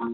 All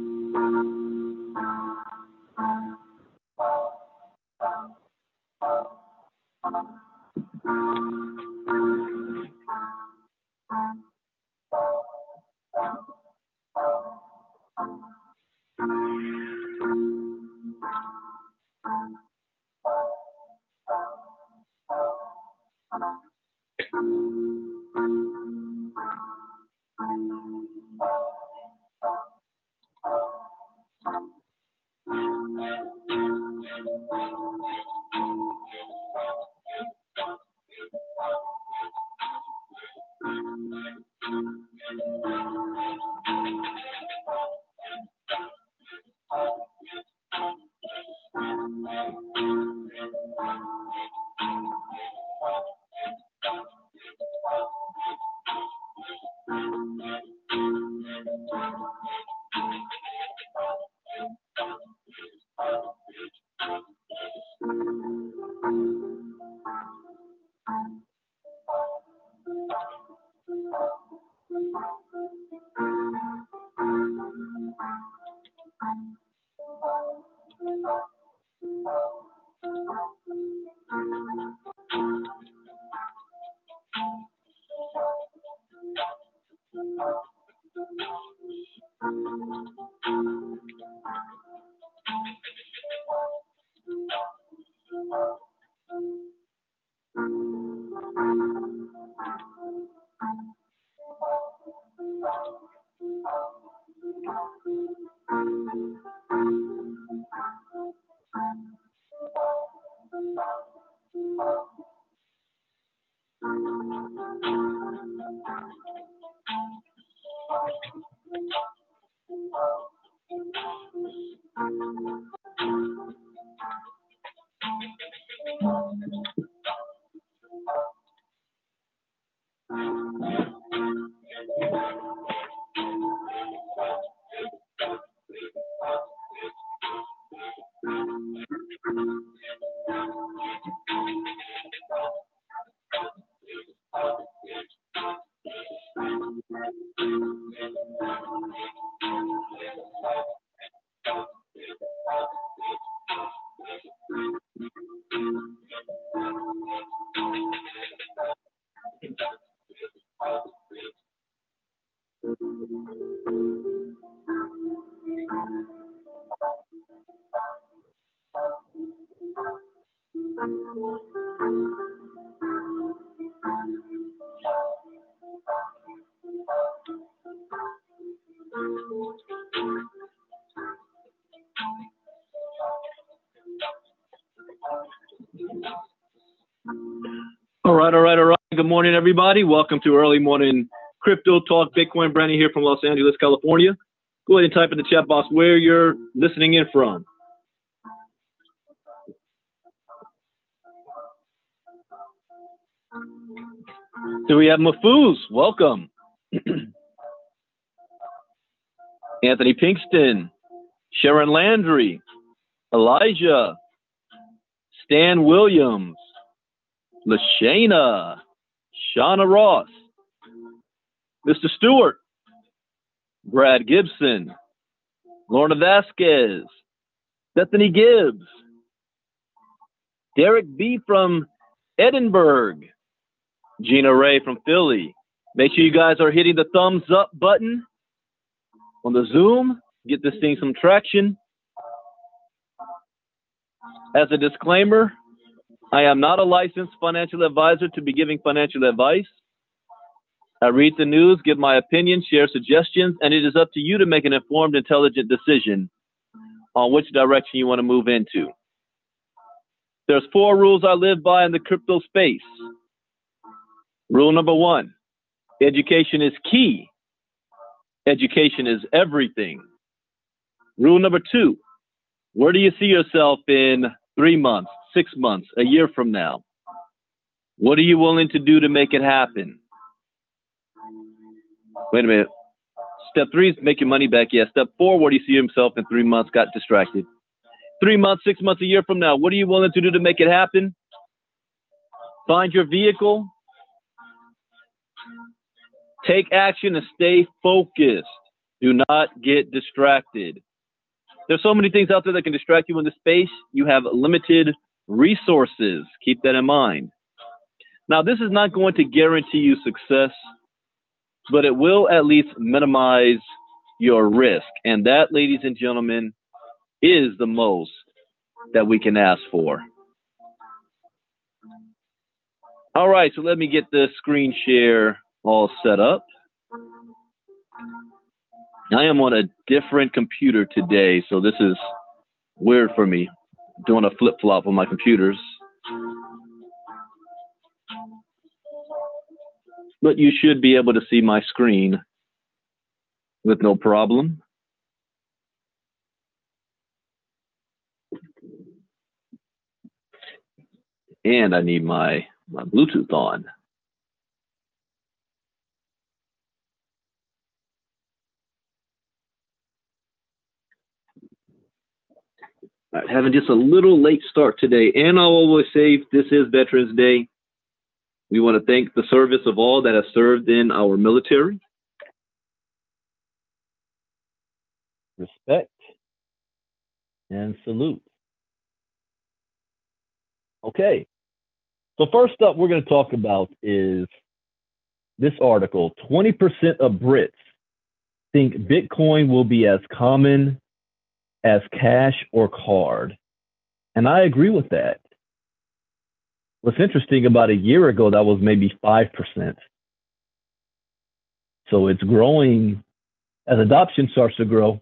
right. Good morning, everybody. Welcome to Early Morning Crypto Talk. Bitcoin. Brandon here from Los Angeles, California. Go ahead and type in the chat box where you're listening in from. So we have Mahfouz. Welcome. Anthony Pinkston. Sharon Landry. Elijah. Stan Williams. Lashana. Shauna Ross. Mr. Stewart. Brad Gibson. Lorna Vasquez. Bethany Gibbs. Derek B. from Edinburgh. Gina Ray from Philly. Make sure you guys are hitting the thumbs up button on the Zoom. Get this thing some traction. As a disclaimer, I am not a licensed financial advisor to be giving financial advice. I read the news, give my opinion, share suggestions, and it is up to you to make an informed, intelligent decision on which direction you want to move into. There's 4 rules I live by in the crypto space. Rule number 1, education is key. Education is everything. Rule number 2, where do you see yourself in 3 months, 6 months, a year from now? What are you willing to do to make it happen? Wait a minute. Step 3 is make your money back. Yeah. Step 4, where do you see yourself in 3 months? Got distracted. 3 months, 6 months, a year from now. What are you willing to do to make it happen? Find your vehicle. Take action and stay focused. Do not get distracted. There's so many things out there that can distract you in this space. You have limited resources. Keep that in mind. Now, this is not going to guarantee you success, but it will at least minimize your risk. And that, ladies and gentlemen, is the most that we can ask for. All right, so let me get the screen share all set up. I am on a different computer today, so this is weird for me, doing a flip-flop on my computers. But you should be able to see my screen with no problem. And I need my Bluetooth on. All right, having just a little late start today, and I'll always say this is Veterans Day. We want to thank the service of all that have served in our military. Respect and salute. Okay, so first up we're going to talk about is this article. 20% of Brits think Bitcoin will be as common as cash or card. And I agree with that. What's interesting, about a year ago, that was maybe 5%. So it's growing as adoption starts to grow.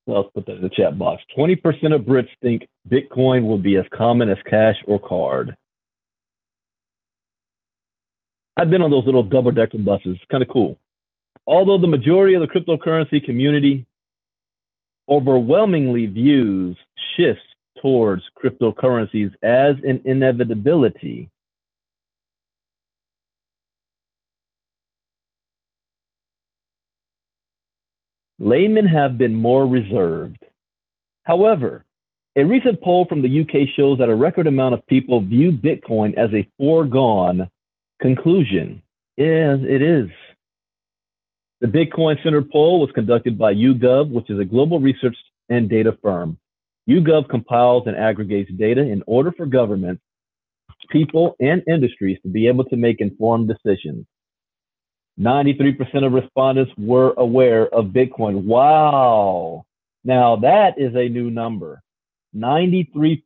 Well, let's put that in the chat box. 20% of Brits think Bitcoin will be as common as cash or card. I've been on those little double-decker buses. Kind of cool. Although the majority of the cryptocurrency community overwhelmingly views shifts towards cryptocurrencies as an inevitability, laymen have been more reserved. However, a recent poll from the UK shows that a record amount of people view Bitcoin as a foregone conclusion. Yes, it is. The Bitcoin-centered poll was conducted by YouGov, which is a global research and data firm. YouGov compiles and aggregates data in order for governments, people, and industries to be able to make informed decisions. 93% of respondents were aware of Bitcoin. Wow. Now that is a new number. 93%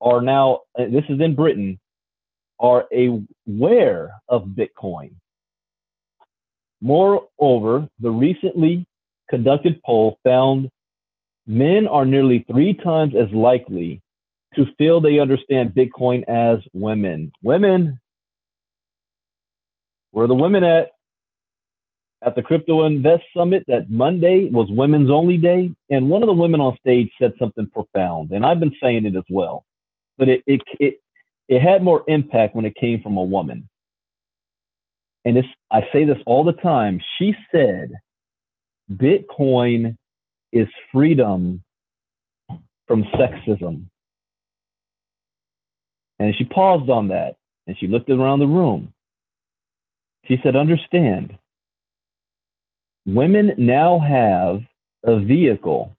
are now, this is in Britain, are aware of Bitcoin. Moreover, the recently conducted poll found men are nearly 3 times as likely to feel they understand Bitcoin as women. Women, where are the women at? At the Crypto Invest Summit, that Monday was Women's Only Day, and one of the women on stage said something profound, and I've been saying it as well, but it had more impact when it came from a woman. And I say this all the time. She said, Bitcoin is freedom from sexism. And she paused on that, and she looked around the room. She said, understand, women now have a vehicle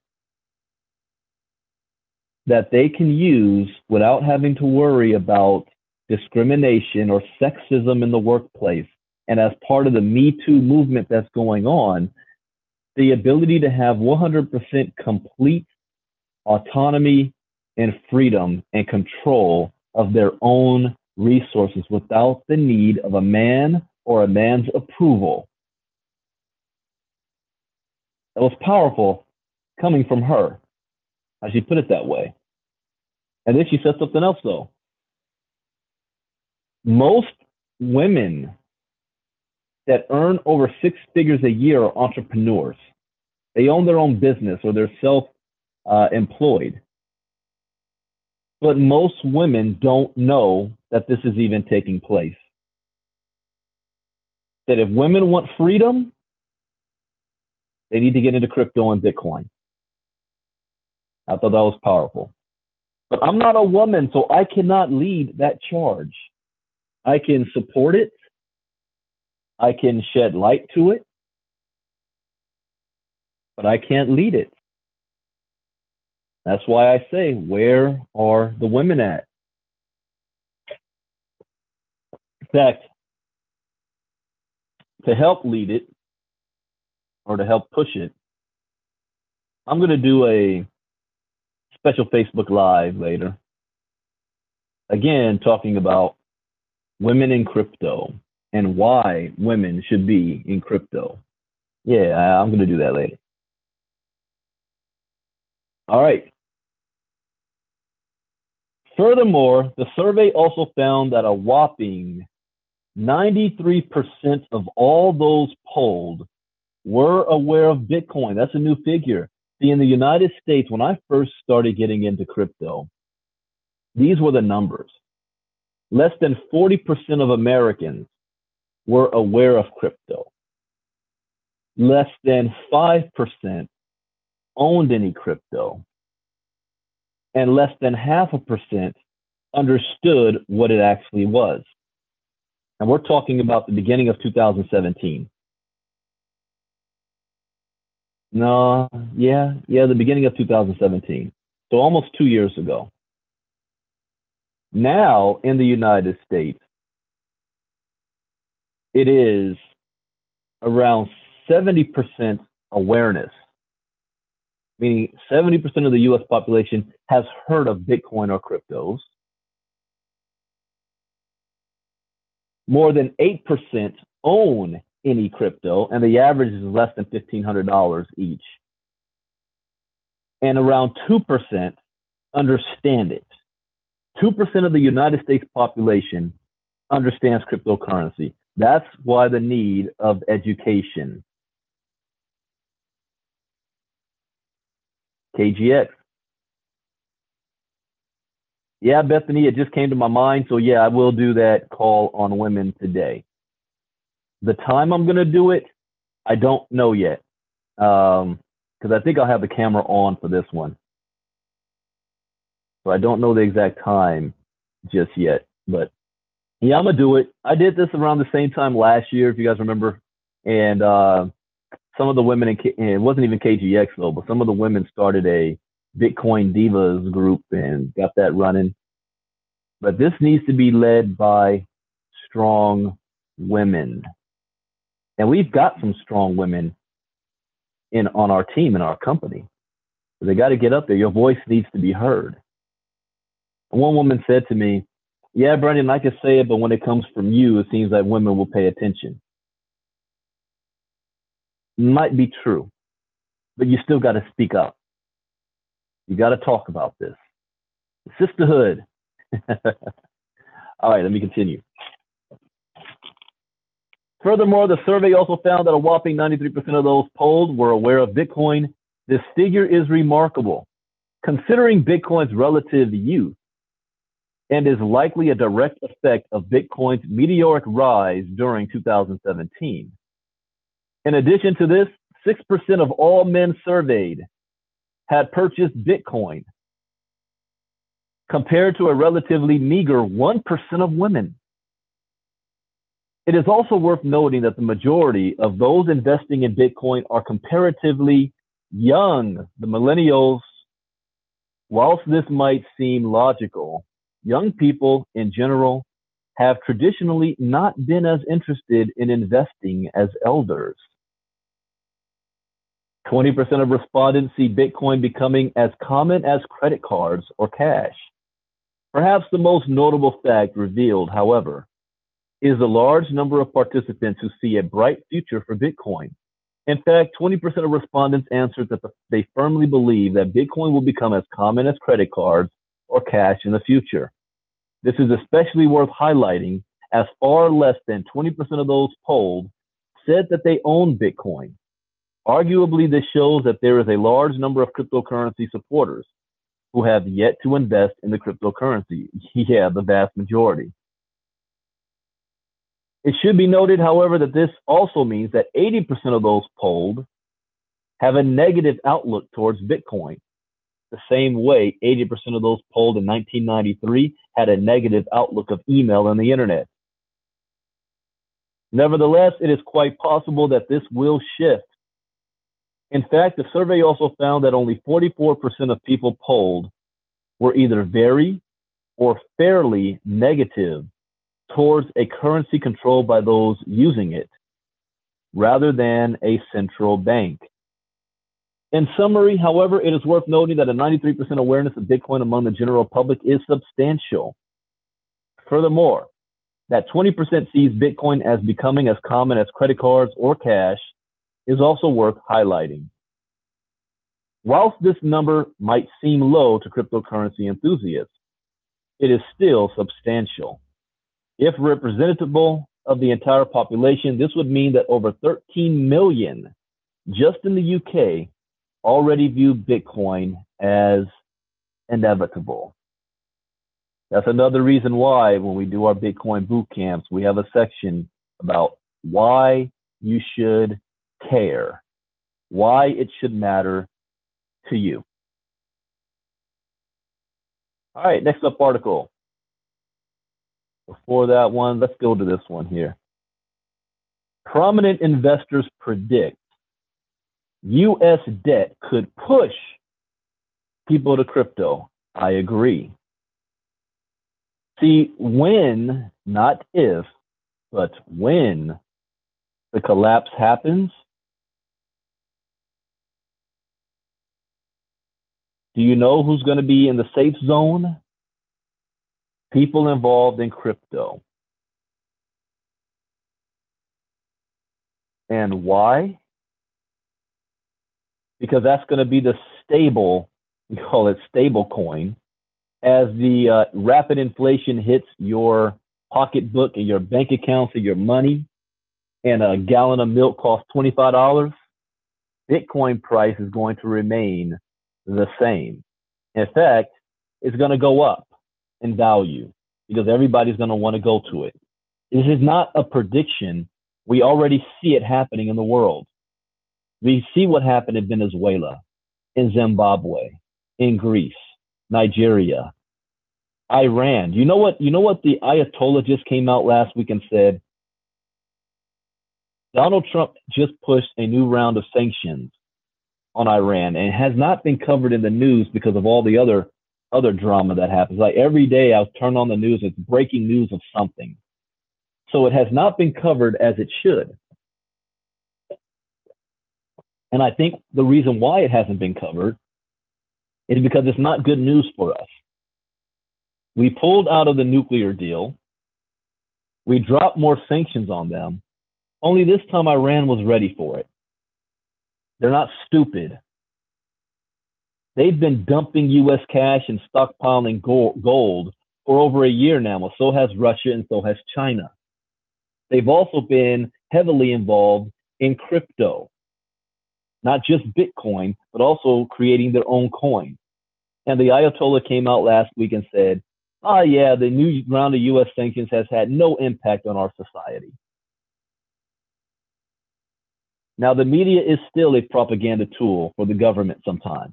that they can use without having to worry about discrimination or sexism in the workplace. And as part of the Me Too movement that's going on, the ability to have 100% complete autonomy and freedom and control of their own resources without the need of a man or a man's approval. That was powerful coming from her, as she put it that way. And then she said something else, though. Most women that earn over 6 figures a year are entrepreneurs. They own their own business or they're self-employed. But most women don't know that this is even taking place. That if women want freedom, they need to get into crypto and Bitcoin. I thought that was powerful. But I'm not a woman, so I cannot lead that charge. I can support it. I can shed light to it, but I can't lead it. That's why I say, where are the women at? In fact, to help lead it or to help push it, I'm going to do a special Facebook Live later. Again, talking about women in crypto and why women should be in crypto. Yeah, I'm going to do that later. All right. Furthermore, the survey also found that a whopping 93% of all those polled were aware of Bitcoin. That's a new figure. See, in the United States, when I first started getting into crypto, these were the numbers. Less than 40% of Americans were aware of crypto. Less than 5% owned any crypto. And less than 0.5% understood what it actually was. And we're talking about the beginning of 2017. No, the beginning of 2017. So almost 2 years ago. Now, in the United States, it is around 70% awareness, meaning 70% of the U.S. population has heard of Bitcoin or cryptos. More than 8% own any crypto, and the average is less than $1,500 each. And around 2% understand it. 2% of the United States population understands cryptocurrency. That's why the need of education. KGX. Yeah, Bethany, it just came to my mind. So yeah, I will do that call on women today. The time I'm going to do it, I don't know yet. Because I think I'll have the camera on for this one. So I don't know the exact time just yet. But yeah, I'm going to do it. I did this around the same time last year, if you guys remember. And some of the women, it wasn't even KGX though, but some of the women started a Bitcoin Divas group and got that running. But this needs to be led by strong women. And we've got some strong women on our team, in our company. So they got to get up there. Your voice needs to be heard. And one woman said to me, yeah, Brandon, I can say it, but when it comes from you, it seems like women will pay attention. Might be true, but you still got to speak up. You got to talk about this. Sisterhood. All right, let me continue. Furthermore, the survey also found that a whopping 93% of those polled were aware of Bitcoin. This figure is remarkable, considering Bitcoin's relative youth, and is likely a direct effect of Bitcoin's meteoric rise during 2017. In addition to this, 6% of all men surveyed had purchased Bitcoin, compared to a relatively meager 1% of women. It is also worth noting that the majority of those investing in Bitcoin are comparatively young. The millennials, whilst this might seem logical, young people in general have traditionally not been as interested in investing as elders. 20% of respondents see Bitcoin becoming as common as credit cards or cash. Perhaps the most notable fact revealed, however, is the large number of participants who see a bright future for Bitcoin. In fact, 20% of respondents answered that they firmly believe that Bitcoin will become as common as credit cards or cash in the future. This is especially worth highlighting, as far less than 20% of those polled said that they own Bitcoin. Arguably, this shows that there is a large number of cryptocurrency supporters who have yet to invest in the cryptocurrency. Yeah, the vast majority. It should be noted, however, that this also means that 80% of those polled have a negative outlook towards Bitcoin. The same way 80% of those polled in 1993 had a negative outlook of email and the internet. Nevertheless, it is quite possible that this will shift. In fact, the survey also found that only 44% of people polled were either very or fairly negative towards a currency controlled by those using it, rather than a central bank. In summary, however, it is worth noting that a 93% awareness of Bitcoin among the general public is substantial. Furthermore, that 20% sees Bitcoin as becoming as common as credit cards or cash is also worth highlighting. Whilst this number might seem low to cryptocurrency enthusiasts, it is still substantial. If representative of the entire population, this would mean that over 13 million just in the UK already view Bitcoin as inevitable. That's another reason why when we do our Bitcoin boot camps, we have a section about why you should care, why it should matter to you. All right, next up article. Before that one, let's go to this one here. Prominent investors predict U.S. debt could push people to crypto. I agree. See, when, not if, but when the collapse happens, do you know who's going to be in the safe zone? People involved in crypto. And why? Because that's going to be the stable, we call it stable coin, as the rapid inflation hits your pocketbook and your bank accounts and your money, and a gallon of milk costs $25, Bitcoin price is going to remain the same. In fact, it's going to go up in value because everybody's going to want to go to it. This is not a prediction. We already see it happening in the world. We see what happened in Venezuela, in Zimbabwe, in Greece, Nigeria, Iran. You know what the Ayatollah just came out last week and said? Donald Trump just pushed a new round of sanctions on Iran, and it has not been covered in the news because of all the other drama that happens. Like every day I'll turn on the news, it's breaking news of something. So it has not been covered as it should. And I think the reason why it hasn't been covered is because it's not good news for us. We pulled out of the nuclear deal. We dropped more sanctions on them. Only this time Iran was ready for it. They're not stupid. They've been dumping U.S. cash and stockpiling gold for over a year now. Well, so has Russia and so has China. They've also been heavily involved in crypto. Not just Bitcoin, but also creating their own coin. And the Ayatollah came out last week and said, oh yeah, the new round of U.S. sanctions has had no impact on our society. Now, the media is still a propaganda tool for the government sometimes.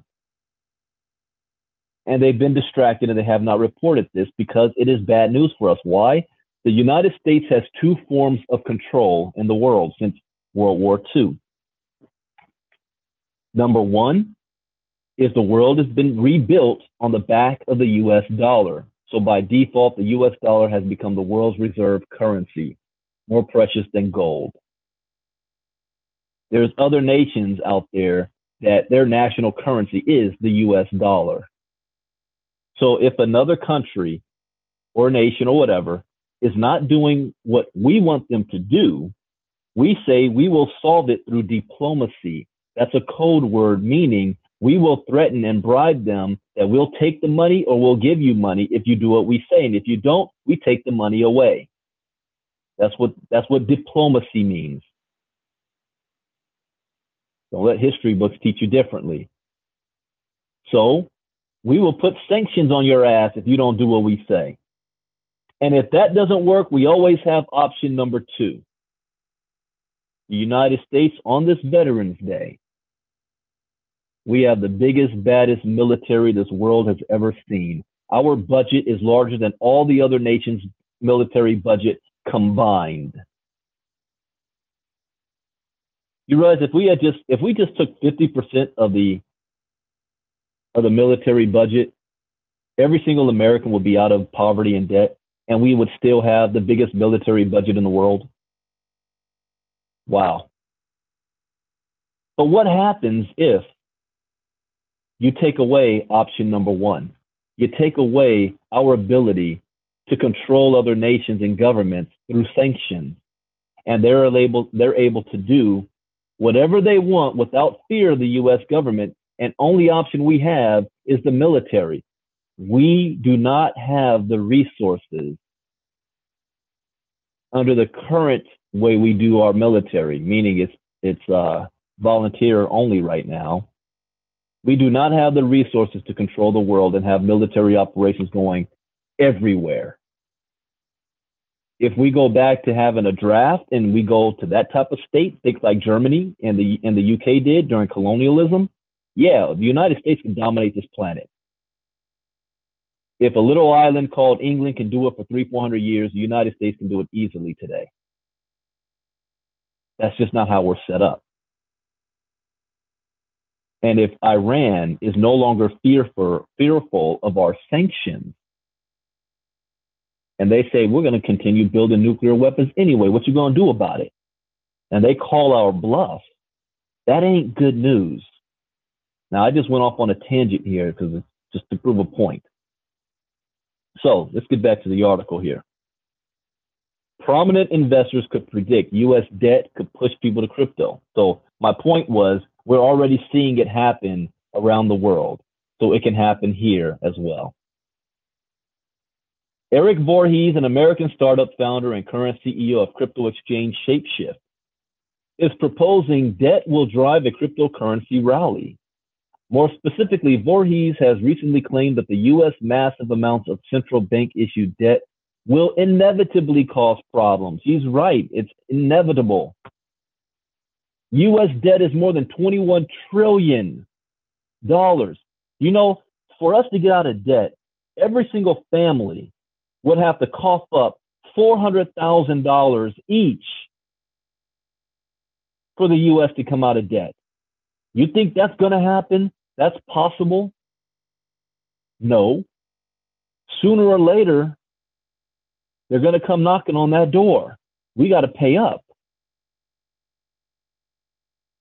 And they've been distracted and they have not reported this because it is bad news for us. Why? The United States has two forms of control in the world since World War II. Number one is the world has been rebuilt on the back of the U.S. dollar. So by default, the U.S. dollar has become the world's reserve currency, more precious than gold. There's other nations out there that their national currency is the U.S. dollar. So if another country or nation or whatever is not doing what we want them to do, we say we will solve it through diplomacy. That's a code word, meaning we will threaten and bribe them that we'll take the money or we'll give you money if you do what we say. And if you don't, we take the money away. That's what diplomacy means. Don't let history books teach you differently. So we will put sanctions on your ass if you don't do what we say. And if that doesn't work, we always have option number two. The United States on this Veterans Day, we have the biggest, baddest military this world has ever seen. Our budget is larger than all the other nations' military budget combined. You realize if we just took 50% of the military budget, every single American would be out of poverty and debt, and we would still have the biggest military budget in the world. Wow. But what happens if you take away option number one? You take away our ability to control other nations and governments through sanctions, and they're able to do whatever they want without fear of the U.S. government, and only option we have is the military. We do not have the resources under the current way we do our military, meaning it's volunteer only right now. We do not have the resources to control the world and have military operations going everywhere. If we go back to having a draft and we go to that type of state, things like Germany and the UK did during colonialism, yeah, the United States can dominate this planet. If a little island called England can do it for 300-400 years, the United States can do it easily today. That's just not how we're set up. And if Iran is no longer fearful of our sanctions, and they say, we're going to continue building nuclear weapons anyway, what you going to do about it? And they call our bluff, that ain't good news. Now, I just went off on a tangent here because it's just to prove a point. So let's get back to the article here. Prominent investors could predict U.S. debt could push people to crypto. So my point was, we're already seeing it happen around the world. So it can happen here as well. Eric Voorhees, an American startup founder and current CEO of crypto exchange Shapeshift, is proposing debt will drive a cryptocurrency rally. More specifically, Voorhees has recently claimed that the U.S. massive amounts of central bank issued debt will inevitably cause problems. He's right. It's inevitable. U.S. debt is more than $21 trillion. You know, for us to get out of debt, every single family would have to cough up $400,000 each for the U.S. to come out of debt. You think that's going to happen? That's possible? No. Sooner or later, they're going to come knocking on that door. We got to pay up.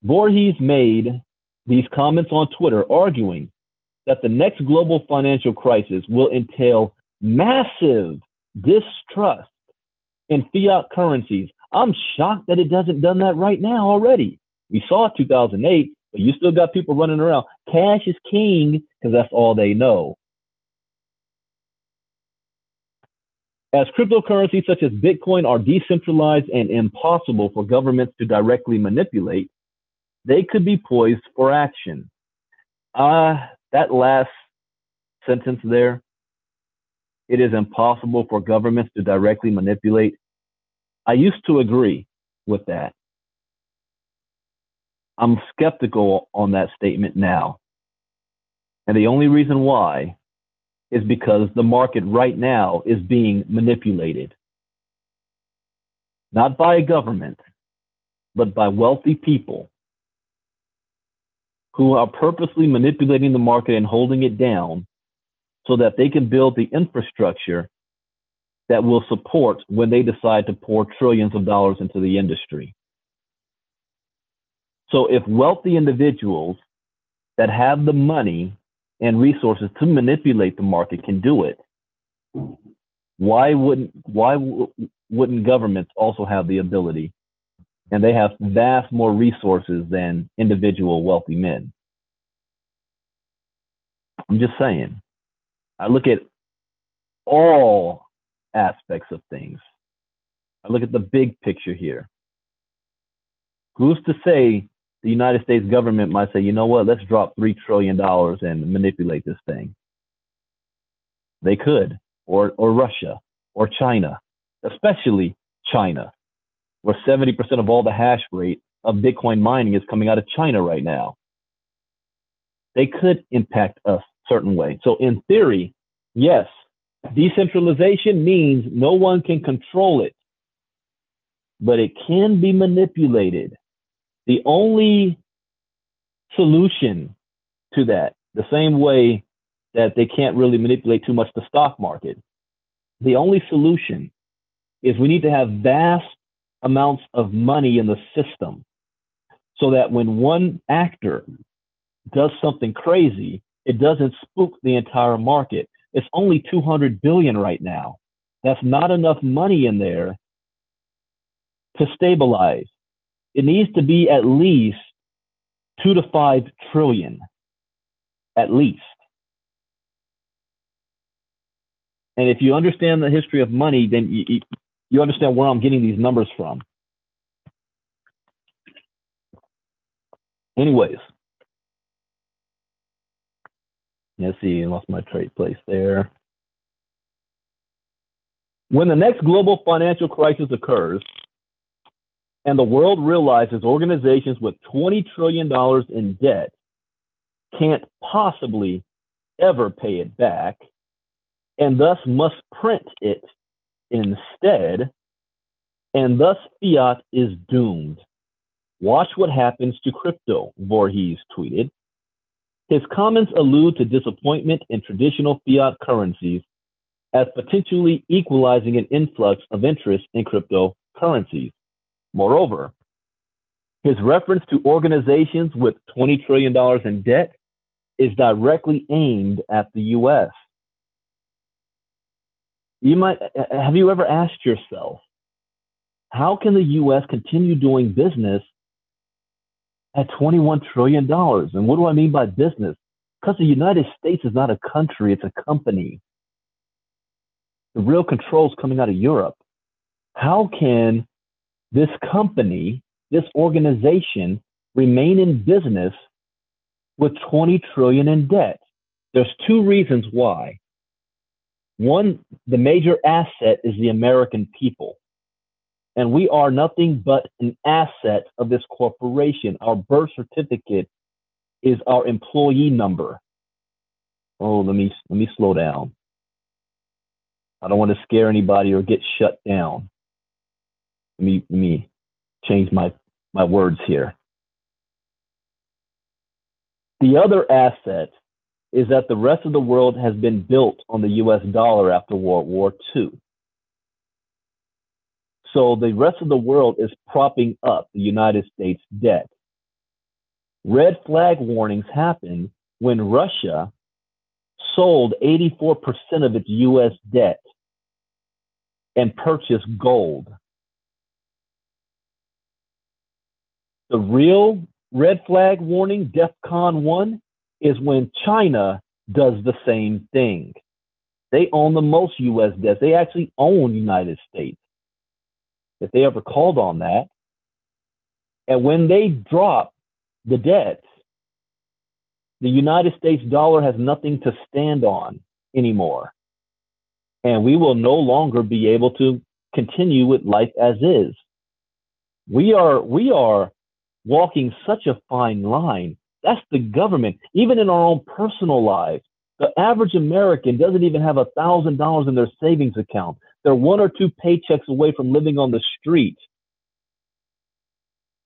Voorhees made these comments on Twitter, arguing that the next global financial crisis will entail massive distrust in fiat currencies. I'm shocked that it hasn't done that right now already. We saw it 2008, but you still got people running around. Cash is king because that's all they know. As cryptocurrencies such as Bitcoin are decentralized and impossible for governments to directly manipulate, they could be poised for action. That last sentence there, it is impossible for governments to directly manipulate. I used to agree with that. I'm skeptical on that statement now. And the only reason why is because the market right now is being manipulated. Not by a government, but by wealthy people who are purposely manipulating the market and holding it down so that they can build the infrastructure that will support when they decide to pour trillions of dollars into the industry. So if wealthy individuals that have the money and resources to manipulate the market can do it, why wouldn't governments also have the ability? And they have vast more resources than individual wealthy men. I'm just saying. I look at all aspects of things. I look at the big picture here. Who's to say the United States government might say, you know what, let's drop $3 trillion and manipulate this thing? They could, or Russia, or China, especially China, where 70% of all the hash rate of Bitcoin mining is coming out of China right now. They could impact us a certain way. So in theory, yes, decentralization means no one can control it, but it can be manipulated. The only solution to that, the same way that they can't really manipulate too much the stock market, the only solution is we need to have vast amounts of money in the system so that when one actor does something crazy, it doesn't spook the entire market. It's only 200 billion right now. That's not enough money in there to stabilize. It needs to be at least 2 to 5 trillion, at least. And if you understand the history of money, then you understand where I'm getting these numbers from. Anyways, let's see, I lost my trade place there. When the next global financial crisis occurs, and the world realizes organizations with $20 trillion in debt can't possibly ever pay it back, and thus must print it instead, and thus fiat is doomed. Watch what happens to crypto, Voorhees tweeted. His comments allude to disappointment in traditional fiat currencies as potentially equalizing an influx of interest in cryptocurrencies. Moreover, his reference to organizations with $20 trillion in debt is directly aimed at the U.S. Have you ever asked yourself, how can the U.S. continue doing business at $21 trillion? And what do I mean by business? Because the United States is not a country, it's a company. The real control is coming out of Europe. How can this company, this organization, remain in business with 20 trillion in debt? There's two reasons why. One, the major asset is the American people. And we are nothing but an asset of this corporation. Our birth certificate is our employee number. Oh, let me slow down. I don't want to scare anybody or get shut down. Let me change my words here. The other asset is that the rest of the world has been built on the US dollar after World War II. So the rest of the world is propping up the United States debt. Red flag warnings happened when Russia sold 84% of its US debt and purchased gold. The real red flag warning, DEFCON 1, is when China does the same thing. They own the most US debt. They actually own the United States, if they ever called on that. And when they drop the debt, the United States dollar has nothing to stand on anymore. And we will no longer be able to continue with life as is. We are walking such a fine line. That's the government. Even in our own personal lives, the average American doesn't even have $1,000 in their savings account. They're 1 or 2 paychecks away from living on the street.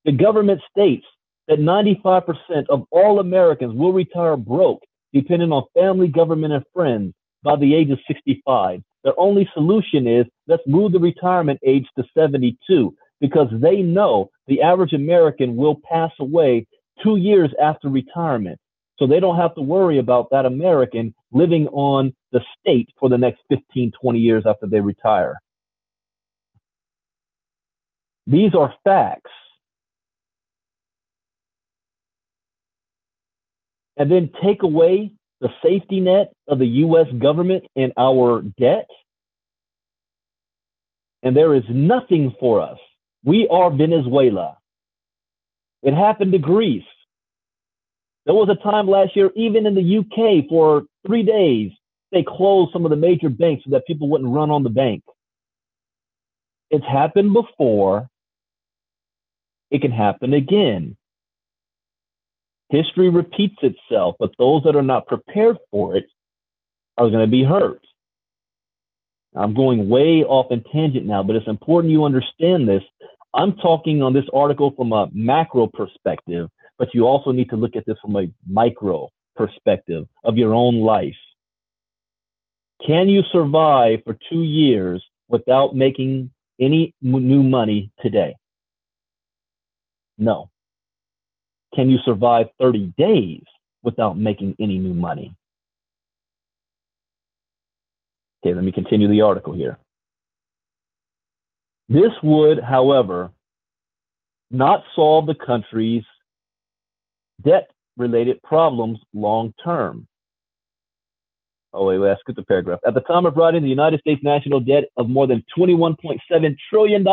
The government states that 95% of all Americans will retire broke, depending on family, government, and friends, by the age of 65. Their only solution is, let's move the retirement age to 72, because they know the average American will pass away 2 years after retirement. So they don't have to worry about that American living on the state for the next 15, 20 years after they retire. These are facts. And then take away the safety net of the U.S. government and our debt, and there is nothing for us. We are Venezuela. It happened to Greece. There was a time last year, even in the UK, for 3 days, they closed some of the major banks so that people wouldn't run on the bank. It's happened before. It can happen again. History repeats itself, but those that are not prepared for it are going to be hurt. I'm going way off in tangent now, but it's important you understand this. I'm talking on this article from a macro perspective, but you also need to look at this from a micro perspective of your own life. Can you survive for 2 years without making any new money today? No. Can you survive 30 days without making any new money? Okay, let me continue the article here. This would, however, not solve the country's debt-related problems long term. Oh, wait, let's skip the paragraph. At the time of writing, the United States national debt of more than $21.7 trillion.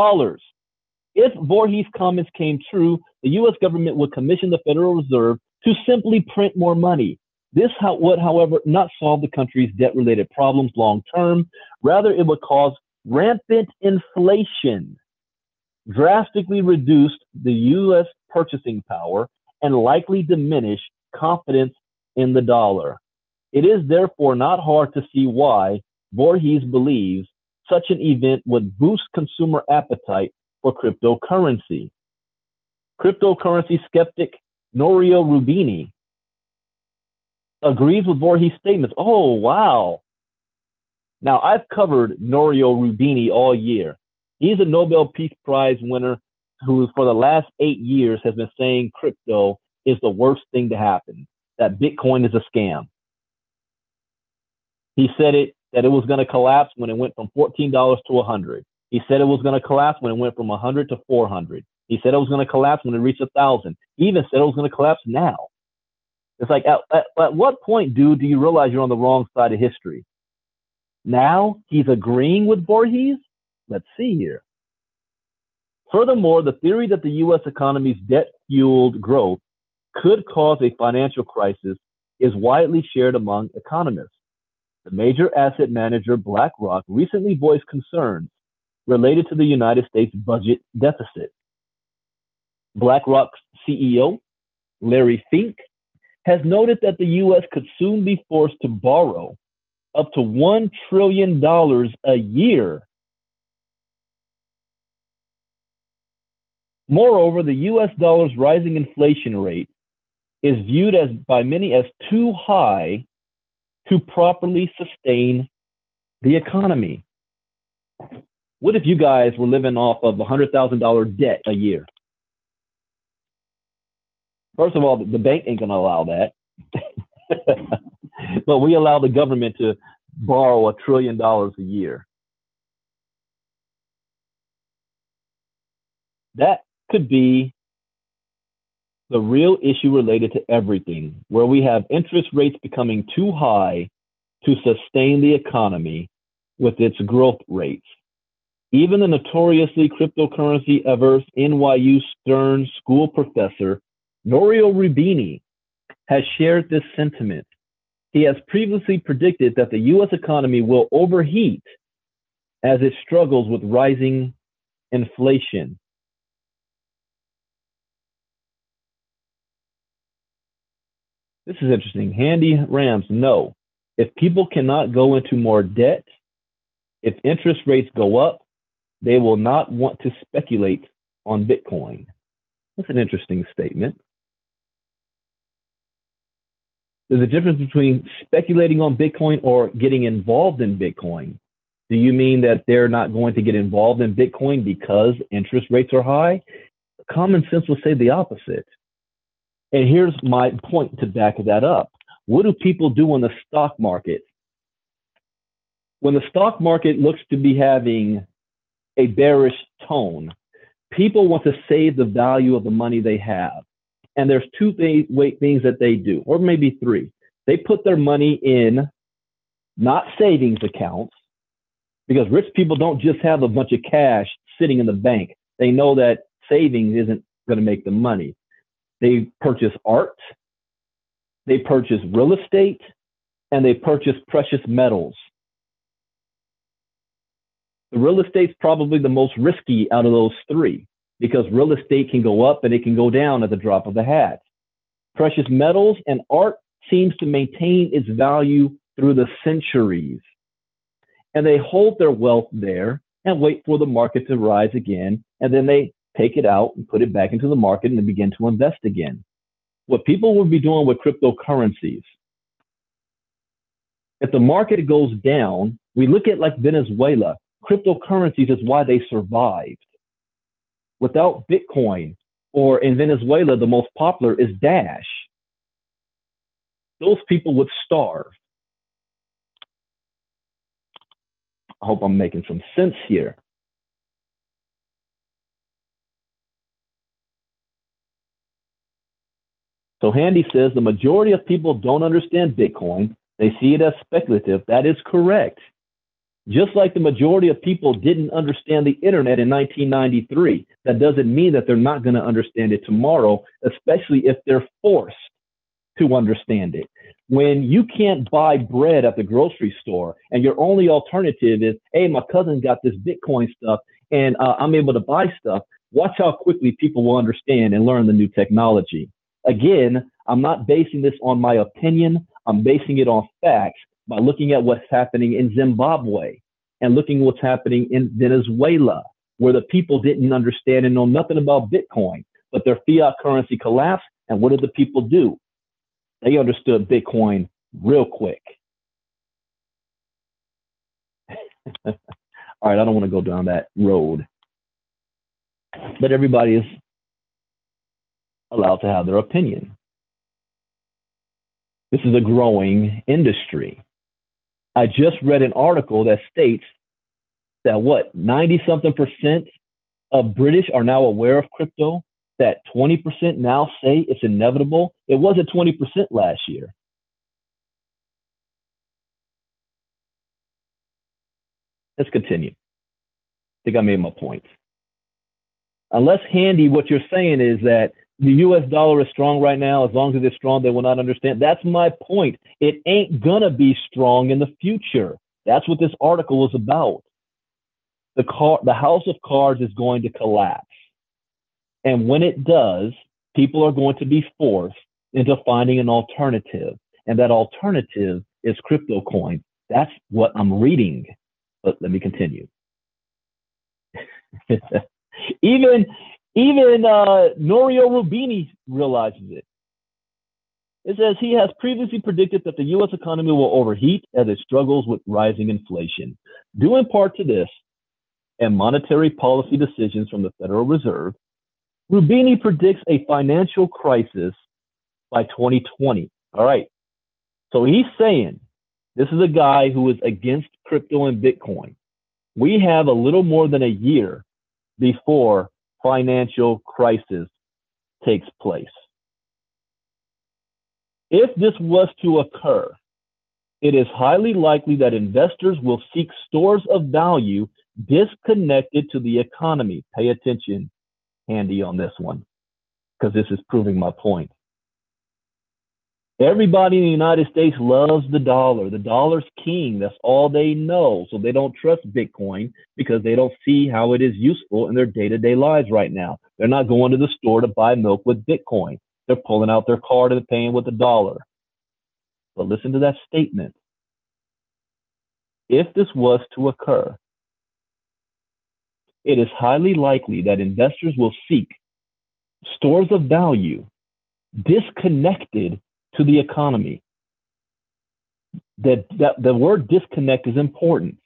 If Voorhees' comments came true, the U.S. government would commission the Federal Reserve to simply print more money. This would, however, not solve the country's debt-related problems long term. Rather, it would cause rampant inflation, drastically reduce the U.S. purchasing power, and likely diminish confidence in the dollar. It is therefore not hard to see why Voorhees believes such an event would boost consumer appetite for cryptocurrency. Cryptocurrency skeptic Norio Rubini agrees with Voorhees' statements. Oh, wow. Now, I've covered Norio Rubini all year. He's a Nobel Peace Prize winner who, for the last 8 years, has been saying crypto is the worst thing to happen, that Bitcoin is a scam. He said that it was going to collapse when it went from $14 to $100. He said it was going to collapse when it went from 100 to 400. He said it was going to collapse when it reached 1,000. He even said it was going to collapse now. It's like, at what point, dude, do you realize you're on the wrong side of history? Now he's agreeing with Voorhees? Let's see here. Furthermore, the theory that the U.S. economy's debt-fueled growth could cause a financial crisis is widely shared among economists. The major asset manager BlackRock recently voiced concerns related to the United States budget deficit. BlackRock's CEO, Larry Fink, has noted that the U.S. could soon be forced to borrow up to $1 trillion a year. Moreover, the U.S. dollar's rising inflation rate is viewed by many as too high to properly sustain the economy. What if you guys were living off of $100,000 debt a year? First of all, the bank ain't going to allow that. But we allow the government to borrow $1 trillion a year. That could be the real issue related to everything, where we have interest rates becoming too high to sustain the economy with its growth rates. Even the notoriously cryptocurrency-averse NYU Stern School professor, Norio Rubini, has shared this sentiment. He has previously predicted that the U.S. economy will overheat as it struggles with rising inflation. This is interesting. Handy Rams, no. If people cannot go into more debt, if interest rates go up, they will not want to speculate on Bitcoin. That's an interesting statement. There's a difference between speculating on Bitcoin or getting involved in Bitcoin. Do you mean that they're not going to get involved in Bitcoin because interest rates are high? Common sense will say the opposite. And here's my point to back that up. What do people do in the stock market? When the stock market looks to be having a bearish tone, people want to save the value of the money they have. And there's two things that they do, or maybe three. They put their money in not savings accounts, because rich people don't just have a bunch of cash sitting in the bank. They know that savings isn't going to make them money. They purchase art, they purchase real estate, and they purchase precious metals. The real estate's probably the most risky out of those three, because real estate can go up and it can go down at the drop of a hat. Precious metals and art seems to maintain its value through the centuries. And they hold their wealth there and wait for the market to rise again, and then they take it out and put it back into the market and begin to invest again. What people will be doing with cryptocurrencies, if the market goes down, we look at like Venezuela, cryptocurrencies is why they survived. Without Bitcoin, or in Venezuela, the most popular is Dash. Those people would starve. I hope I'm making some sense here. So Handy says the majority of people don't understand Bitcoin. They see it as speculative. That is correct. Just like the majority of people didn't understand the internet in 1993. That doesn't mean that they're not going to understand it tomorrow, especially if they're forced to understand it. When you can't buy bread at the grocery store and your only alternative is, hey, my cousin got this Bitcoin stuff and I'm able to buy stuff, watch how quickly people will understand and learn the new technology. Again, I'm not basing this on my opinion. I'm basing it on facts by looking at what's happening in Zimbabwe and looking what's happening in Venezuela, where the people didn't understand and know nothing about Bitcoin, but their fiat currency collapsed. And what did the people do? They understood Bitcoin real quick. All right, I don't want to go down that road. But everybody is allowed to have their opinion. This is a growing industry. I just read an article that states that 90-something% of British are now aware of crypto, that 20% now say it's inevitable. It wasn't 20% last year. Let's continue. I think I made my point. Unless Handy, what you're saying is that the US dollar is strong right now. As long as it's strong, they will not understand. That's my point. It ain't gonna be strong in the future. That's what this article is about. The house of cards is going to collapse. And when it does, people are going to be forced into finding an alternative. And that alternative is crypto coin. That's what I'm reading. But let me continue. Even Norio Rubini realizes it. It says he has previously predicted that the U.S. economy will overheat as it struggles with rising inflation. Due in part to this and monetary policy decisions from the Federal Reserve, Rubini predicts a financial crisis by 2020. All right. So he's saying, this is a guy who is against crypto and Bitcoin. We have a little more than a year before financial crisis takes place. If this was to occur, it is highly likely that investors will seek stores of value disconnected to the economy. Pay attention, Andy, on this one, because this is proving my point. Everybody in the United States loves the dollar. The dollar's king. That's all they know. So they don't trust Bitcoin because they don't see how it is useful in their day-to-day lives right now. They're not going to the store to buy milk with Bitcoin. They're pulling out their card and paying with the dollar. But listen to that statement. If this was to occur, it is highly likely that investors will seek stores of value disconnected to the economy. That the word disconnect is important,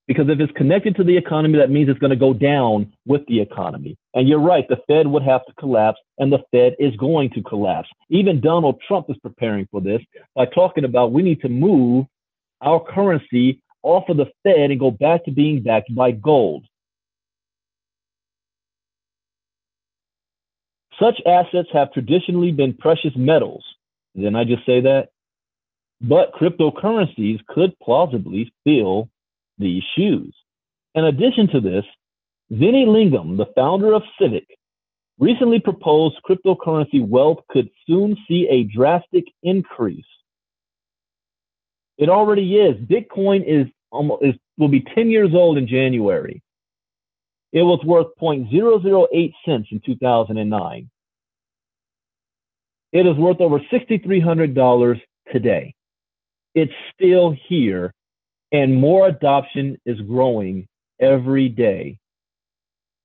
because if it's connected to the economy, that means it's going to go down with the economy. And you're right, the Fed would have to collapse, and the Fed is going to collapse. Even Donald Trump is preparing for this by talking about we need to move our currency off of the Fed and go back to being backed by gold. Such assets have traditionally been precious metals. Didn't I just say that? But cryptocurrencies could plausibly fill these shoes. In addition to this, Vinny Lingham, the founder of Civic, recently proposed cryptocurrency wealth could soon see a drastic increase. It already is. Bitcoin will be 10 years old in January. It was worth 0.008 cents in 2009. It is worth over $6,300 today. It's still here, and more adoption is growing every day.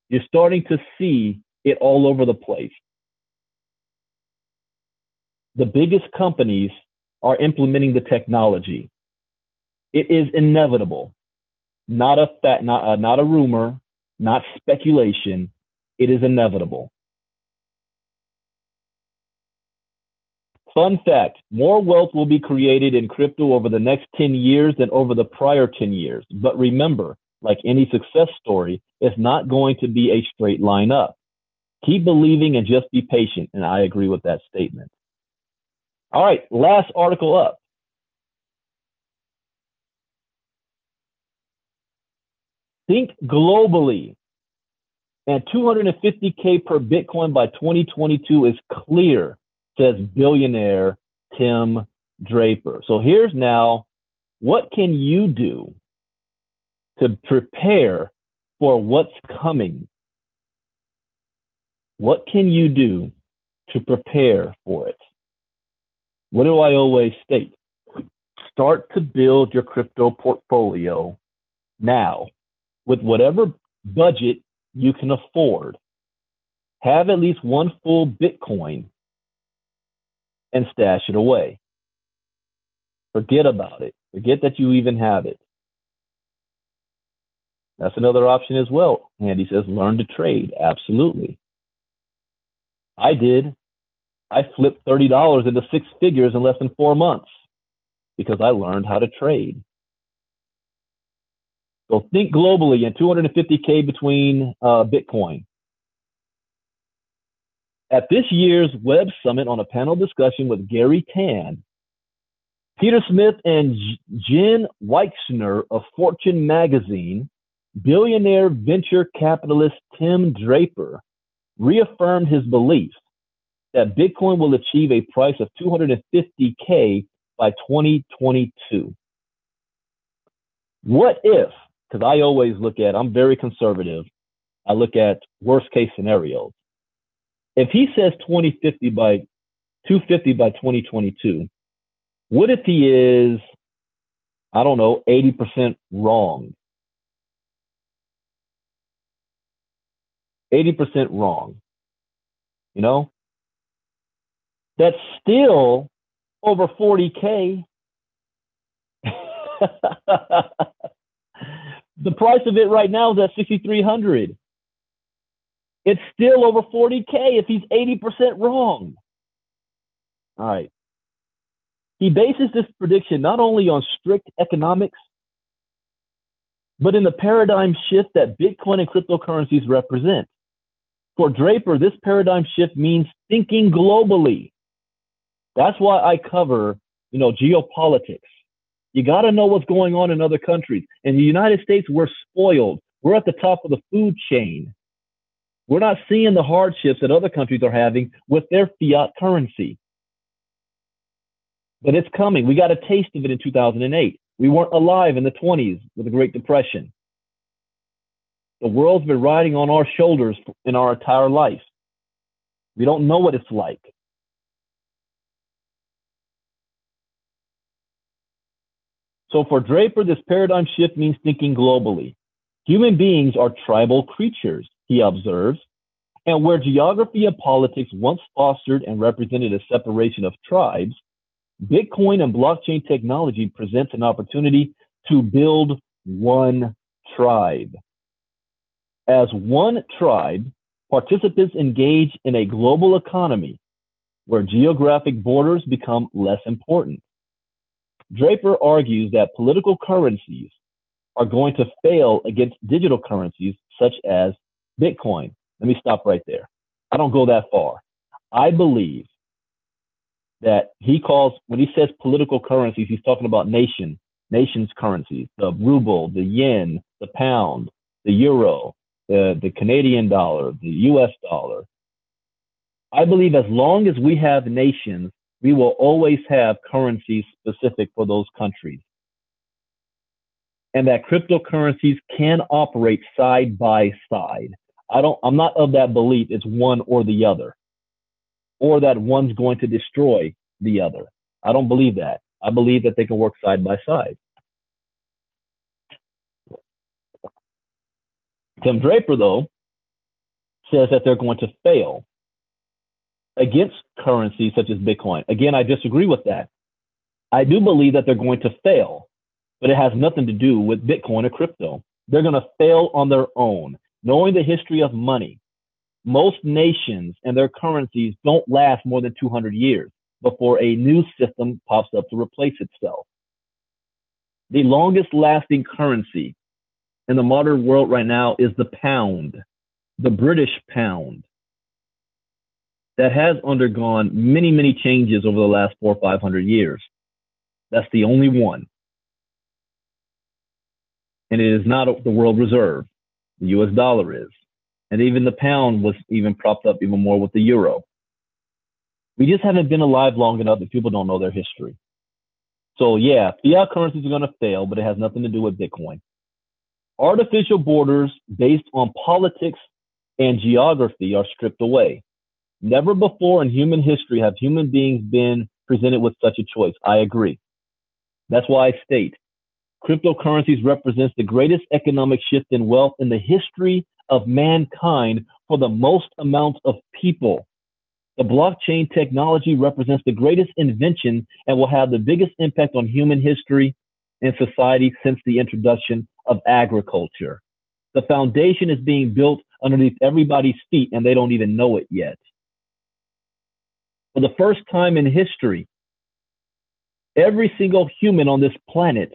You're starting to see it all over the place. The biggest companies are implementing the technology. It is inevitable. Not a rumor, not speculation. It is inevitable. Fun fact, more wealth will be created in crypto over the next 10 years than over the prior 10 years. But remember, like any success story, it's not going to be a straight line up. Keep believing and just be patient. And I agree with that statement. All right, last article up. Think globally. And 250K per Bitcoin by 2022 is clear, says billionaire Tim Draper. So here's now, what can you do to prepare for what's coming? What can you do to prepare for it? What do I always state? Start to build your crypto portfolio now with whatever budget you can afford. Have at least one full Bitcoin and stash it away. Forget about it. Forget that you even have it. That's another option as well. Andy says, learn to trade. Absolutely. I did. I flipped $30 into six figures in less than 4 months because I learned how to trade. So think globally and 250K between Bitcoin. At this year's Web Summit on a panel discussion with Gary Tan, Peter Smith and Jen Weichner of Fortune magazine, billionaire venture capitalist Tim Draper reaffirmed his belief that Bitcoin will achieve a price of 250K by 2022. What if, because I always I'm very conservative, I look at worst case scenarios. If he says 250 by 2022, what if he is, 80% wrong? 80% wrong. That's still over 40K. The price of it right now is at 6,300. It's still over 40K if he's 80% wrong. All right. He bases this prediction not only on strict economics, but in the paradigm shift that Bitcoin and cryptocurrencies represent. For Draper, this paradigm shift means thinking globally. That's why I cover, geopolitics. You got to know what's going on in other countries. In the United States, we're spoiled. We're at the top of the food chain. We're not seeing the hardships that other countries are having with their fiat currency. But it's coming. We got a taste of it in 2008. We weren't alive in the 20s with the Great Depression. The world's been riding on our shoulders in our entire life. We don't know what it's like. So for Draper, this paradigm shift means thinking globally. Human beings are tribal creatures, he observes, and where geography and politics once fostered and represented a separation of tribes, Bitcoin and blockchain technology presents an opportunity to build one tribe. As one tribe, participants engage in a global economy where geographic borders become less important. Draper argues that political currencies are going to fail against digital currencies such as Bitcoin. Let me stop right there. I don't go that far. I believe that when he says political currencies, he's talking about nations' currencies, the ruble, the yen, the pound, the euro, the Canadian dollar, the US dollar. I believe as long as we have nations, we will always have currencies specific for those countries. And that cryptocurrencies can operate side by side. I'm not of that belief it's one or the other, or that one's going to destroy the other. I don't believe that. I believe that they can work side by side. Tim Draper, though, says that they're going to fail against currencies such as Bitcoin. Again, I disagree with that. I do believe that they're going to fail, but it has nothing to do with Bitcoin or crypto. They're going to fail on their own. Knowing the history of money, most nations and their currencies don't last more than 200 years before a new system pops up to replace itself. The longest lasting currency in the modern world right now is the pound, the British pound, that has undergone many, many changes over the last 400 or 500 years. That's the only one. And it is not the world reserve. The US dollar is. And even the pound was even propped up even more with the euro. We just haven't been alive long enough that people don't know their history. So yeah, fiat currencies are going to fail, but it has nothing to do with Bitcoin. Artificial borders based on politics and geography are stripped away. Never before in human history have human beings been presented with such a choice. I agree. That's why I state cryptocurrencies represents the greatest economic shift in wealth in the history of mankind for the most amount of people. The blockchain technology represents the greatest invention and will have the biggest impact on human history and society since the introduction of agriculture. The foundation is being built underneath everybody's feet and they don't even know it yet. For the first time in history, every single human on this planet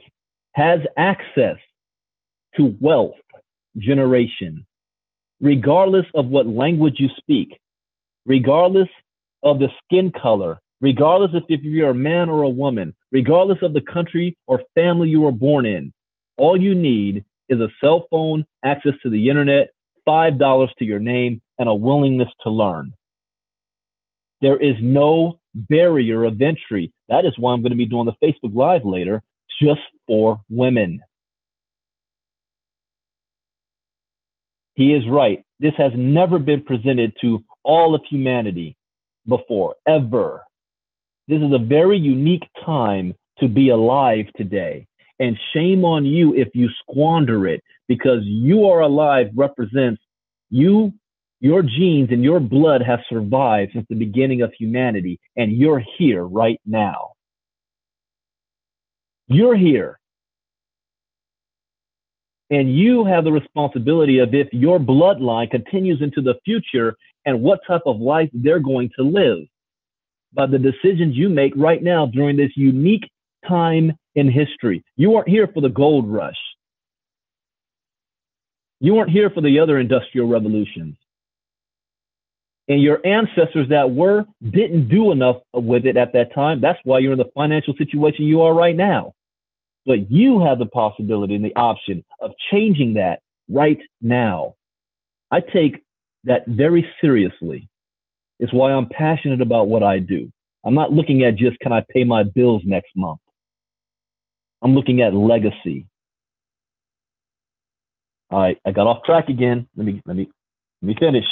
has access to wealth generation, regardless of what language you speak, regardless of the skin color, regardless if you're a man or a woman, regardless of the country or family you were born in. All you need is a cell phone, access to the internet, $5 to your name, and a willingness to learn. There is no barrier of entry. That is why I'm going to be doing the Facebook Live later, just for women. He is right. This has never been presented to all of humanity before, ever. This is a very unique time to be alive today. And shame on you if you squander it, because you are alive represents you, your genes and your blood have survived since the beginning of humanity, and you're here right now. You're here. And you have the responsibility of if your bloodline continues into the future and what type of life they're going to live by the decisions you make right now during this unique time in history. You aren't here for the gold rush. You weren't here for the other industrial revolutions. And your ancestors that were didn't do enough with it at that time. That's why you're in the financial situation you are right now. But you have the possibility and the option of changing that right now. I take that very seriously. It's why I'm passionate about what I do. I'm not looking at just, can I pay my bills next month? I'm looking at legacy. All right, I got off track again. Let me finish.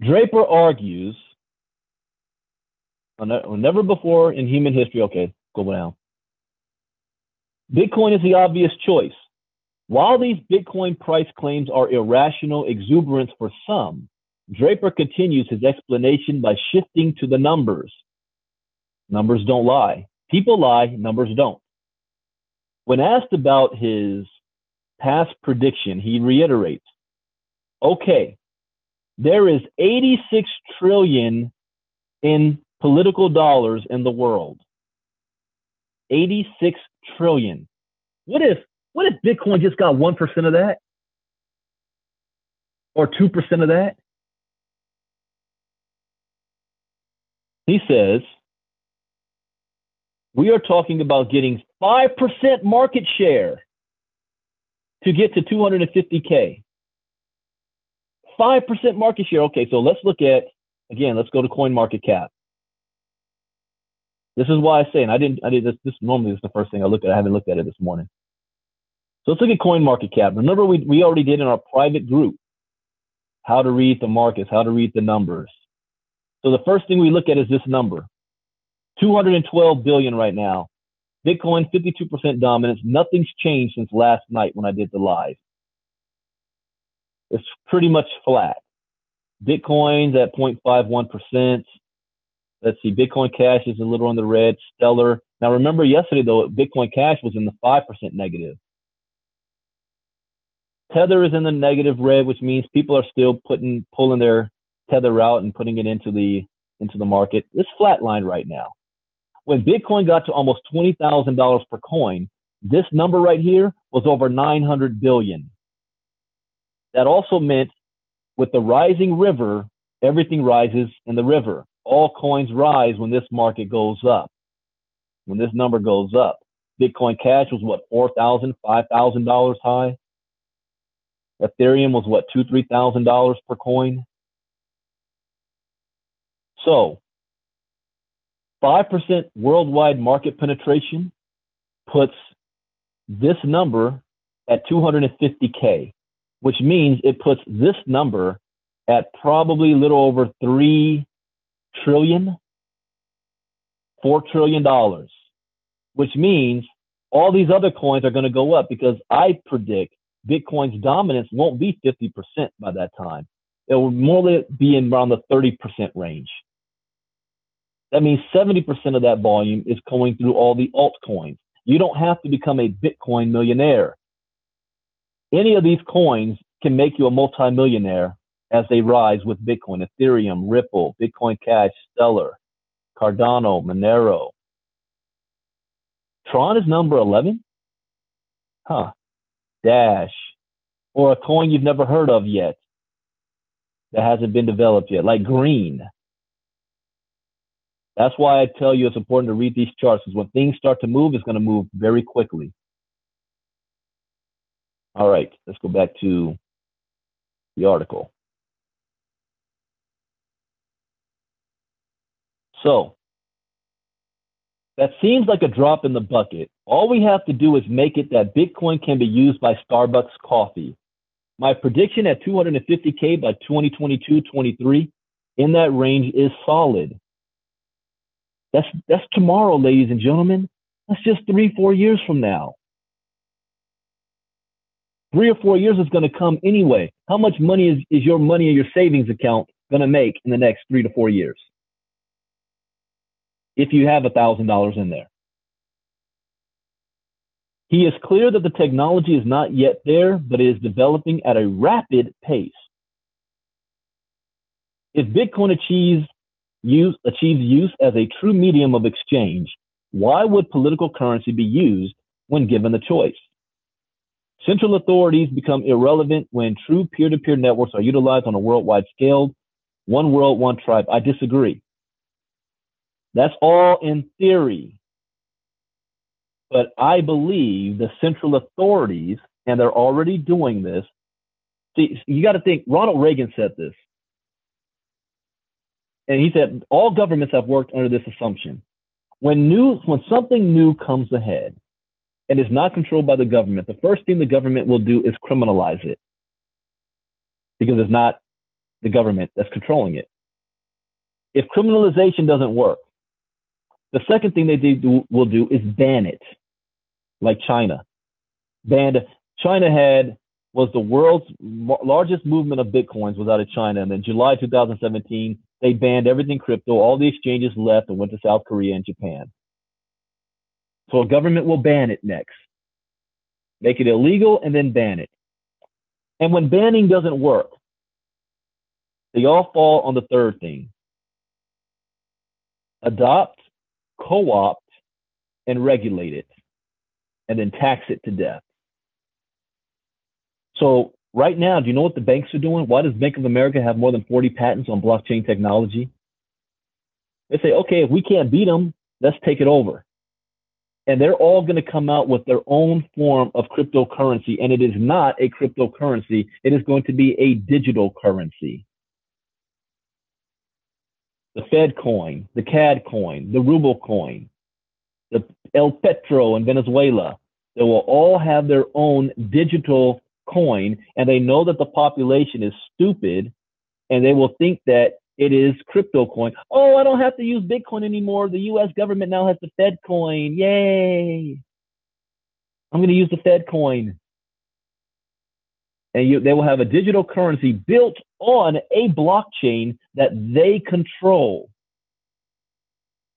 Draper argues, never before in human history, okay, go down. Bitcoin is the obvious choice. While these Bitcoin price claims are irrational exuberance for some, Draper continues his explanation by shifting to the numbers. Numbers don't lie. People lie, numbers don't. When asked about his past prediction, he reiterates, okay, there is 86 trillion in political dollars in the world. 86 trillion. What if Bitcoin just got 1% of that? Or 2% of that? He says, we are talking about getting 5% market share to get to 250K. 5% market share. Okay, so let's look at, again, let's go to CoinMarketCap. This is why I say, and I did this normally is the first thing I look at. I haven't looked at it this morning. So let's look at CoinMarketCap. Remember, we already did in our private group how to read the markets, how to read the numbers. So the first thing we look at is this number, 212 billion right now. Bitcoin, 52% dominance. Nothing's changed since last night when I did the live. It's pretty much flat. Bitcoin's at 0.51%. Let's see, Bitcoin Cash is a little on the red. Stellar. Now remember yesterday though, Bitcoin Cash was in the 5% negative. Tether is in the negative red, which means people are still pulling their Tether out and putting it into the market. It's flatlined right now. When Bitcoin got to almost $20,000 per coin, this number right here was over 900 billion. That also meant with the rising river, everything rises in the river. All coins rise when this market goes up. When this number goes up. Bitcoin Cash was what, $4,000, $5,000 high? Ethereum was what, $2,000, $3,000 per coin? So 5% worldwide market penetration puts this number at 250K, which means it puts this number at probably a little over $3 trillion, $4 trillion, which means all these other coins are going to go up because I predict Bitcoin's dominance won't be 50% by that time. It will more be in around the 30% range. That means 70% of that volume is going through all the altcoins. You don't have to become a Bitcoin millionaire. Any of these coins can make you a multimillionaire as they rise with Bitcoin, Ethereum, Ripple, Bitcoin Cash, Stellar, Cardano, Monero. Tron is number 11? Huh. Dash. Or a coin you've never heard of yet that hasn't been developed yet, like Green. That's why I tell you it's important to read these charts, because when things start to move, it's going to move very quickly. All right, let's go back to the article. So that seems like a drop in the bucket. All we have to do is make it that Bitcoin can be used by Starbucks coffee. My prediction at 250K by 2022-23 in that range is solid. That's tomorrow, ladies and gentlemen. That's just 3-4 years from now. 3 or 4 years is going to come anyway. How much money is your money in your savings account going to make in the next 3 to 4 years? If you have $1,000 in there. He is clear that the technology is not yet there, but it is developing at a rapid pace. If Bitcoin achieves use as a true medium of exchange, why would political currency be used when given the choice? Central authorities become irrelevant when true peer-to-peer networks are utilized on a worldwide scale. One world, one tribe. I disagree. That's all in theory. But I believe the central authorities, and they're already doing this. See, you got to think, Ronald Reagan said this. And he said, all governments have worked under this assumption. When something new comes ahead and is not controlled by the government, the first thing the government will do is criminalize it. Because it's not the government that's controlling it. If criminalization doesn't work, the second thing will do is ban it, like China. China was the world's largest movement of Bitcoins was out of China. And then July 2017, they banned everything crypto. All the exchanges left and went to South Korea and Japan. So a government will ban it next. Make it illegal and then ban it. And when banning doesn't work, they all fall on the third thing. Adopt, co-opt, and regulate it, and then tax it to death. So right now, do you know what the banks are doing? Why does Bank of America have more than 40 patents on blockchain technology? They say, okay, if we can't beat them, let's take it over. And they're all going to come out with their own form of cryptocurrency, and it is not a cryptocurrency. It is going to be a digital currency. The Fed coin, the CAD coin, the Ruble coin, the El Petro in Venezuela, they will all have their own digital coin, and they know that the population is stupid, and they will think that it is crypto coin. Oh, I don't have to use Bitcoin anymore. The U.S. government now has the Fed coin. Yay. I'm going to use the Fed coin. and they will have a digital currency built on a blockchain that they control.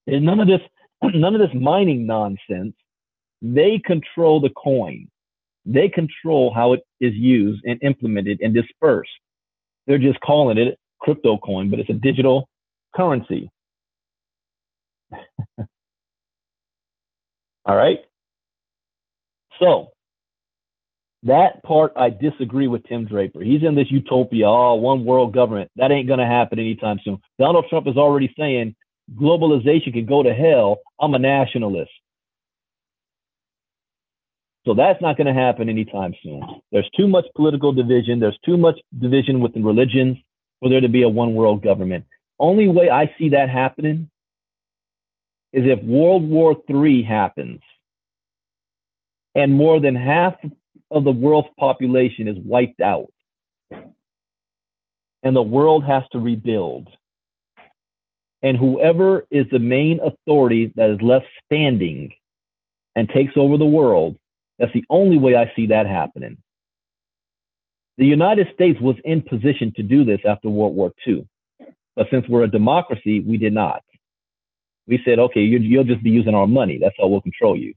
There's none of this mining nonsense. They control the coin. They control how it is used and implemented and dispersed. They're just calling it crypto coin, but it's a digital currency. All right. So that part, I disagree with Tim Draper. He's in this utopia, one world government. That ain't going to happen anytime soon. Donald Trump is already saying globalization can go to hell. I'm a nationalist. So that's not going to happen anytime soon. There's too much political division. There's too much division within religions for there to be a one world government. Only way I see that happening is if World War III happens and more than half of the world's population is wiped out and the world has to rebuild. And whoever is the main authority that is left standing and takes over the world, that's the only way I see that happening. The United States was in position to do this after World War II. But since we're a democracy, we did not. We said, okay, you'll just be using our money. That's how we'll control you.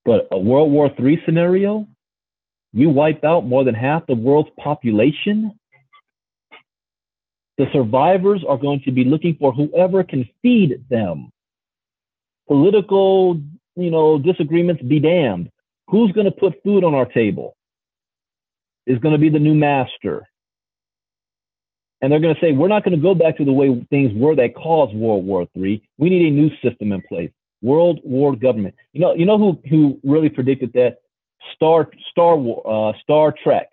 But a World War III scenario, you wipe out more than half the world's population. The survivors are going to be looking for whoever can feed them. Political, disagreements be damned. Who's going to put food on our table is going to be the new master. And they're going to say, we're not going to go back to the way things were that caused World War III. We need a new system in place. World war government. You know who really predicted that? Star Trek.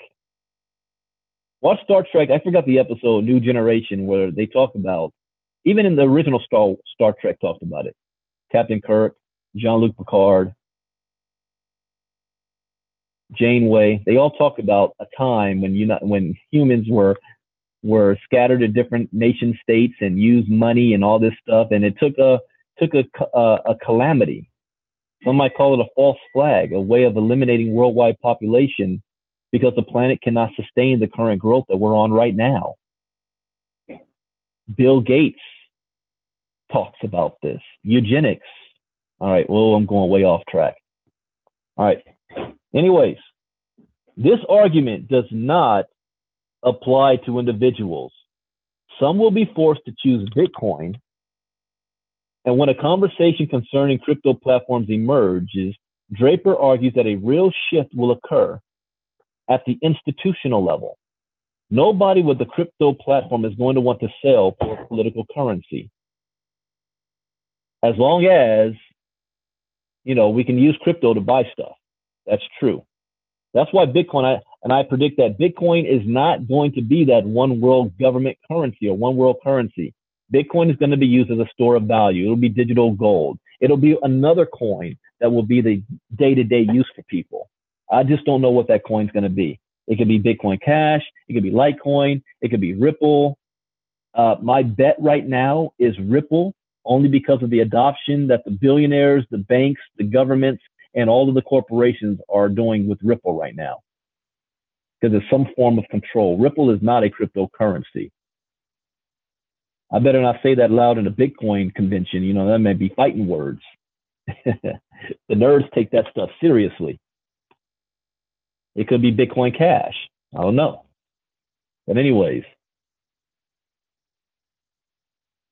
Watch Star Trek. I forgot the episode, New Generation, where they talk about, even in the original Star Trek talked about it. Captain Kirk, Jean-Luc Picard, Janeway, they all talk about a time when humans were scattered to different nation states and used money and all this stuff, and it took a calamity. Some might call it a false flag, a way of eliminating worldwide population because the planet cannot sustain the current growth that we're on right now. Bill Gates talks about this. Eugenics. All right, well, I'm going way off track. All right. Anyways, this argument does not apply to individuals. Some will be forced to choose Bitcoin. And when a conversation concerning crypto platforms emerges, Draper argues that a real shift will occur at the institutional level. Nobody with a crypto platform is going to want to sell for a political currency. As long as, we can use crypto to buy stuff. That's true. That's why Bitcoin, I predict that Bitcoin is not going to be that one world government currency or one world currency. Bitcoin is going to be used as a store of value. It'll be digital gold. It'll be another coin that will be the day-to-day use for people. I just don't know what that coin's going to be. It could be Bitcoin Cash. It could be Litecoin. It could be Ripple. My bet right now is Ripple, only because of the adoption that the billionaires, the banks, the governments, and all of the corporations are doing with Ripple right now. Because it's some form of control. Ripple is not a cryptocurrency. I better not say that loud in a Bitcoin convention. That may be fighting words. The nerds take that stuff seriously. It could be Bitcoin Cash. I don't know. But anyways,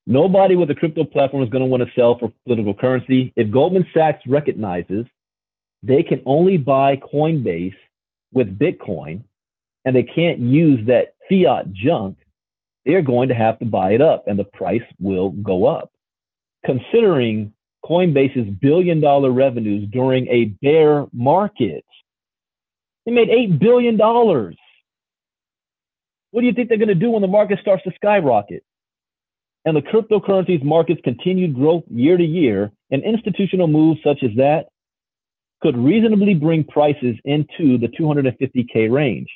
nobody with a crypto platform is going to want to sell for political currency. If Goldman Sachs recognizes they can only buy Coinbase with Bitcoin and they can't use that fiat junk, they're going to have to buy it up and the price will go up. Considering Coinbase's billion-dollar revenues during a bear market, they made $8 billion. What do you think they're going to do when the market starts to skyrocket? And the cryptocurrencies market's continued growth year to year, and institutional moves such as that could reasonably bring prices into the 250K range.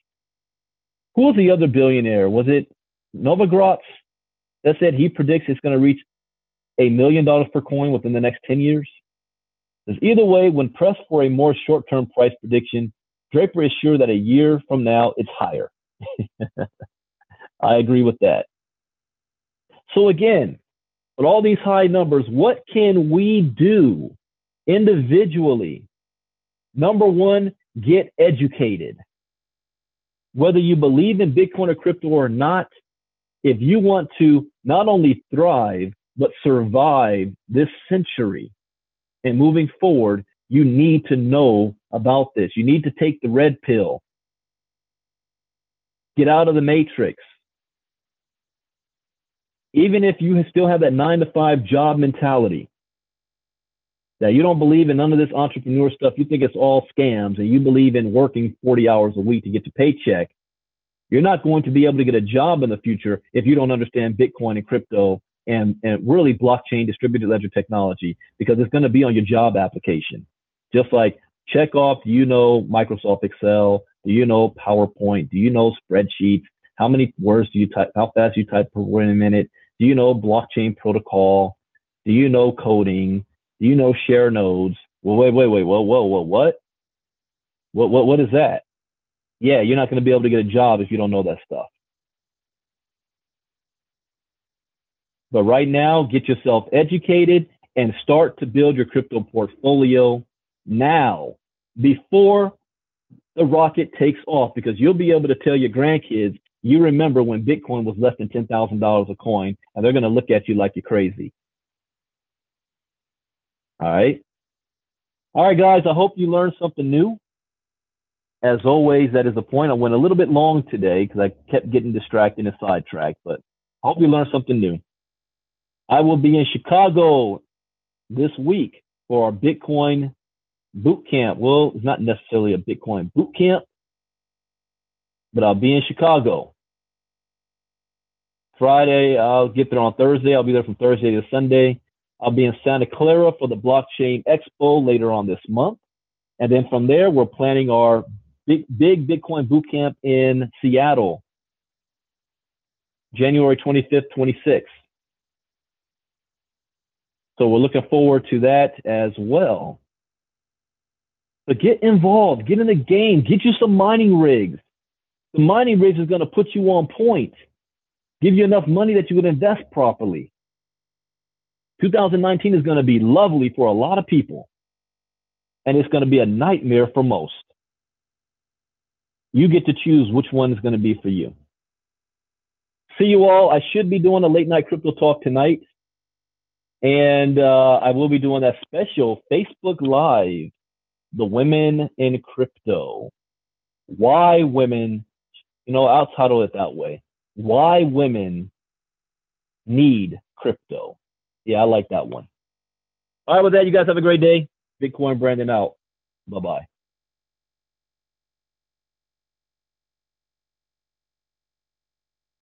Who was the other billionaire? Was it Novogratz that said he predicts it's going to reach $1 million per coin within the next 10 years? Because either way, when pressed for a more short-term price prediction, Draper is sure that a year from now it's higher. I agree with that. So again, with all these high numbers, what can we do individually? Number one, get educated. Whether you believe in Bitcoin or crypto or not, if you want to not only thrive, but survive this century and moving forward, you need to know about this. You need to take the red pill. Get out of the matrix. Even if you still have that 9-to-5 job mentality, that you don't believe in none of this entrepreneur stuff, you think it's all scams, and you believe in working 40 hours a week to get your paycheck, you're not going to be able to get a job in the future if you don't understand Bitcoin and crypto and really blockchain distributed ledger technology, because it's going to be on your job application. Just like check off, do you know Microsoft Excel? Do you know PowerPoint? Do you know spreadsheets? How many words do you type? How fast do you type per word in a minute? Do you know blockchain protocol? Do you know coding? Do you know share nodes? Well, wait. Whoa, what is that? Yeah, you're not going to be able to get a job if you don't know that stuff. But right now, get yourself educated and start to build your crypto portfolio now, before the rocket takes off, because you'll be able to tell your grandkids, you remember when Bitcoin was less than $10,000 a coin, and they're going to look at you like you're crazy. All right. All right, guys, I hope you learned something new. As always, that is the point. I went a little bit long today because I kept getting distracted and sidetracked, but I hope you learned something new. I will be in Chicago this week for our Bitcoin boot camp. Well, it's not necessarily a Bitcoin boot camp, but I'll be in Chicago. Friday, I'll get there on Thursday. I'll be there from Thursday to Sunday. I'll be in Santa Clara for the Blockchain Expo later on this month. And then from there, we're planning our big Bitcoin boot camp in Seattle, January 25th, 26th. So we're looking forward to that as well. But get involved, get in the game, get you some mining rigs. The mining rigs is going to put you on point, give you enough money that you can invest properly. 2019 is going to be lovely for a lot of people, and it's going to be a nightmare for most. You get to choose which one is going to be for you. See you all. I should be doing a late night crypto talk tonight, and I will be doing that special Facebook Live, the women in crypto. Why women, I'll title it that way. Why women need crypto. Yeah, I like that one. All right, with that, you guys have a great day. Bitcoin Brandon out. Bye-bye.